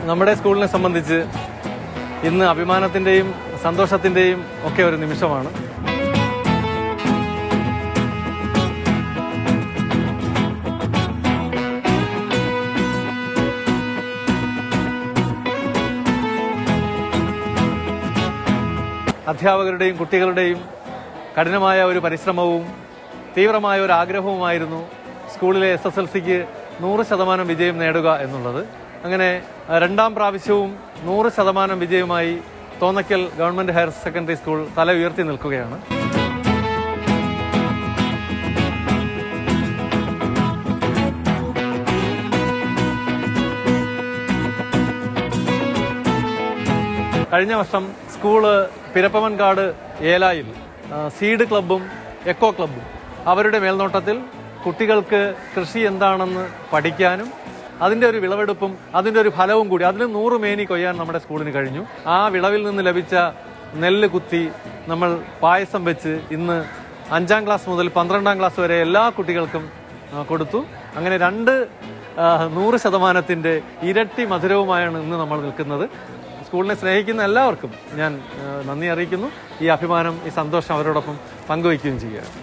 നമ്മുടെ സ്കൂളിനെ സംബന്ധിച്ച് ഇന്ന് അഭിമാനത്തിന്റെയും സന്തോഷത്തിന്റെയും ഒക്കെ ഒരു നിമിഷമാണ്. അധ്യാപകരുടെയും കുട്ടികളുടെയും കഠിനമായ ഒരു പരിശ്രമവും തീവ്രമായ ഒരു ആഗ്രഹവുമായിരുന്നു സ്കൂളിലെ SSLCക്ക് 100% വിജയം നേടുക എന്നുള്ളത്. അങ്ങനെ രണ്ടാം പ്രാവശ്യവും 100% വിജയമായി Thonnakkal government higher secondary school തല ഉയർത്തി നിൽക്കുകയാണ്. കഴിഞ്ഞ വർഷം സ്കൂള് പിരപ്പമൻകാട് ഏലായിൽ സീഡ് ക്ലബ്ബും എക്കോ ക്ലബ്ബും അവരുടെ മേൽനോട്ടത്തിൽ കുട്ടികൾക്ക് കൃഷി എന്താണെന്ന് പഠിക്കാനും അതിന്റെ ഒരു വിളവെടുപ്പും അതിന്റെ ഒരു ഫലവും കൂടി അതിന് 100 മേനി കൊയ്യാൻ നമ്മുടെ സ്കൂളിന് കഴിഞ്ഞു. ആ വിളവിൽ നിന്ന് ലഭിച്ച നെല്ല് കുത്തി നമ്മൾ പായസം വെച്ച് ഇന്ന് 5ാം ക്ലാസ് മുതൽ 12ാം ക്ലാസ് വരെ എല്ലാ കുട്ടികൾക്കും കൊടുത്തു. അങ്ങനെ 100% ഇരട്ടി മധുരവുമായാണ് ഇന്ന് നമ്മൾ നിൽക്കുന്നത്. സ്കൂളിനെ സ്നേഹിക്കുന്ന എല്ലാവർക്കും ഞാൻ നന്ദി അറിയിക്കുന്നു. ഈ അഭിമാനം, ഈ സന്തോഷം അവരോടൊപ്പം പങ്കുവയ്ക്കുകയും ചെയ്യുകയാണ്.